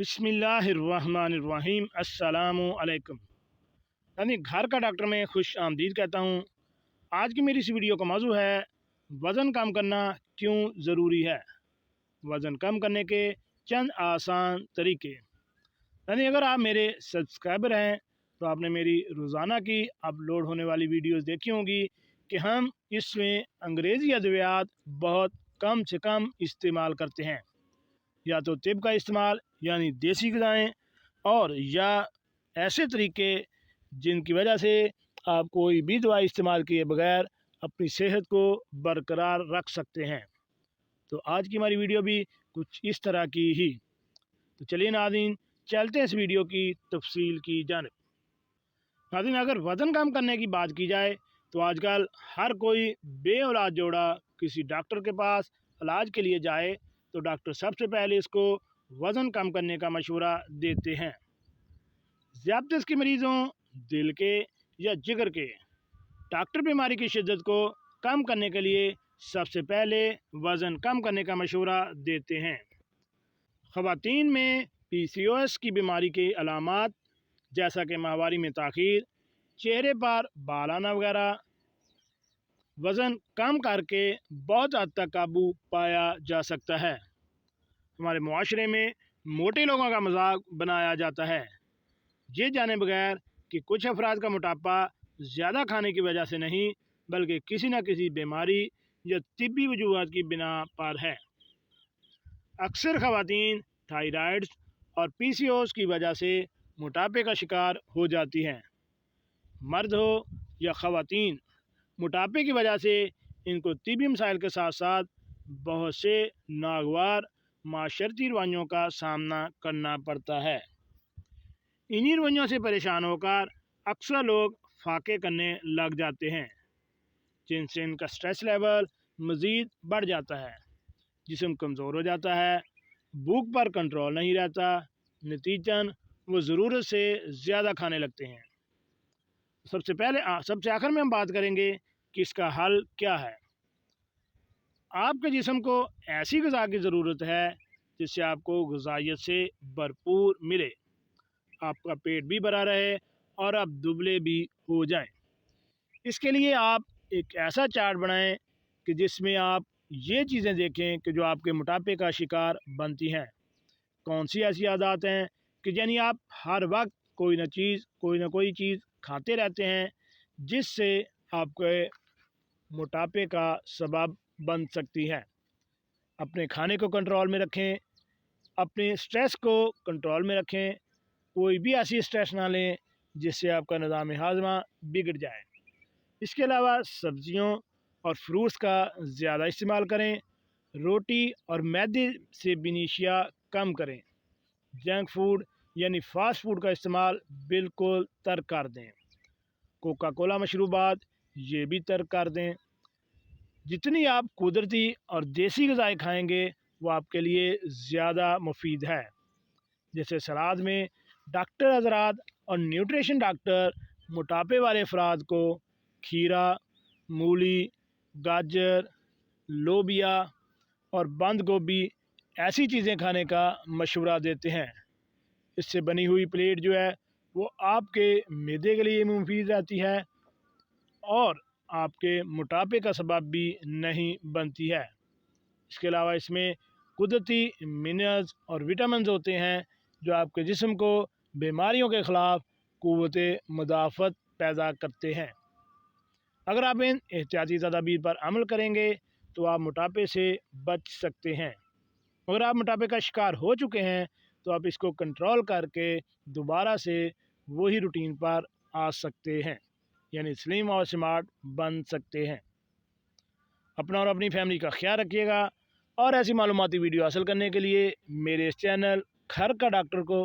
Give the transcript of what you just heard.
बिस्मिल्लाहिर्रहमानिर्रहीम अस्सलामुअलैकुम। यानी घर का डॉक्टर में खुश आमदीद कहता हूँ। आज की मेरी इस वीडियो का मौजू है वज़न कम करना क्यों ज़रूरी है। वज़न कम करने के चंद आसान तरीके। यानी अगर आप मेरे सब्सक्राइबर हैं तो आपने मेरी रोज़ाना की अपलोड होने वाली वीडियोस देखी होंगी कि हम इसमें अंग्रेज़ी अद्वियात बहुत कम से कम इस्तेमाल करते हैं, या तो तिब का इस्तेमाल यानी देसी ग़िज़ाएँ, और या ऐसे तरीके जिनकी वजह से आप कोई भी दवा इस्तेमाल किए बगैर अपनी सेहत को बरकरार रख सकते हैं। तो आज की हमारी वीडियो भी कुछ इस तरह की ही। तो चलिए नाज़रीन, चलते हैं इस वीडियो की तफसील की जानिब। नाज़रीन, अगर वज़न कम करने की बात की जाए तो आजकल हर कोई बे औलाद जोड़ा किसी डॉक्टर के पास इलाज के लिए जाए तो डॉक्टर सबसे पहले इसको वज़न कम करने का मशवरा देते हैं। ज़ियादतीस के मरीज़ों, दिल के या जिगर के, डॉक्टर बीमारी की शिद्दत को कम करने के लिए सबसे पहले वज़न कम करने का मशवरा देते हैं। ख़वातीन में PCOS की बीमारी के अलामात जैसा कि माहवारी में ताख़ीर, चेहरे पर बाल आना वगैरह वज़न कम करके बहुत हद तक काबू पाया जा सकता है। हमारे मुआशरे में मोटे लोगों का मजाक बनाया जाता है, ये जाने बगैर कि कुछ अफराद का मोटापा ज़्यादा खाने की वजह से नहीं बल्कि किसी न किसी बीमारी या तिब्बी वजूहात की बिना पर है। अक्सर ख़वातीन थायराइड और PCOS की वजह से मोटापे का शिकार हो जाती हैं। मर्द हो या ख़वातीन, मोटापे की वजह से इनको तिब्बी मसाइल के साथ साथ बहुत से नागवार माशरती रवैयों का सामना करना पड़ता है। इन्हीं रवैयों से परेशान होकर अक्सर लोग फाके करने लग जाते हैं, जिनसे इनका स्ट्रेस लेवल मज़ीद बढ़ जाता है, जिस्म कमज़ोर हो जाता है, भूख पर कंट्रोल नहीं रहता, नतीजतन वो ज़रूरत से ज़्यादा खाने लगते हैं। सबसे आखिर में हम बात करेंगे कि इसका हल क्या है। आपके जिस्म को ऐसी ग़िज़ा की ज़रूरत है जिससे आपको ग़िज़ाइयत से भरपूर मिले, आपका पेट भी भरा रहे और आप दुबले भी हो जाएं। इसके लिए आप एक ऐसा चार्ट बनाएं कि जिसमें आप ये चीज़ें देखें कि जो आपके मोटापे का शिकार बनती हैं। कौन सी ऐसी आदत हैं कि यानी आप हर वक्त कोई ना कोई चीज़ खाते रहते हैं जिससे आपके मोटापे का सबब बन सकती है। अपने खाने को कंट्रोल में रखें, अपने स्ट्रेस को कंट्रोल में रखें, कोई भी ऐसी स्ट्रेस ना लें जिससे आपका निज़ाम हाज़मा बिगड़ जाए। इसके अलावा सब्ज़ियों और फ्रूट्स का ज़्यादा इस्तेमाल करें, रोटी और मैदे से बिनिशिया कम करें, जंक फूड यानी फ़ास्ट फूड का इस्तेमाल बिल्कुल तर्क कर दें, कोका कोला मशरूबात ये भी तर्क कर दें। जितनी आप कुदरती और देसी ग़िज़ाएँ खाएंगे वो आपके लिए ज़्यादा मुफीद है। जैसे सलाद में डॉक्टर हज़रात और न्यूट्रिशन डॉक्टर मोटापे वाले अफराद को खीरा, मूली, गाजर, लोबिया और बंद गोभी ऐसी चीज़ें खाने का मशवरा देते हैं। इससे बनी हुई प्लेट जो है वो आपके मैदे के लिए मुफीद रहती है और आपके मोटापे का सबब भी नहीं बनती है। इसके अलावा इसमें कुदरती मिनरल्स और विटामिन होते हैं जो आपके जिस्म को बीमारियों के ख़िलाफ़ क़ुव्वत मुदाफ़त पैदा करते हैं। अगर आप इन एहतियाती तदाबीर पर अमल करेंगे तो आप मोटापे से बच सकते हैं। अगर आप मोटापे का शिकार हो चुके हैं तो आप इसको कंट्रोल करके दोबारा से वही रूटीन पर आ सकते हैं, यानी स्लिम और स्मार्ट बन सकते हैं। अपना और अपनी फैमिली का ख्याल रखिएगा और ऐसी मालूमाती वीडियो हासिल करने के लिए मेरे इस चैनल घर का डॉक्टर को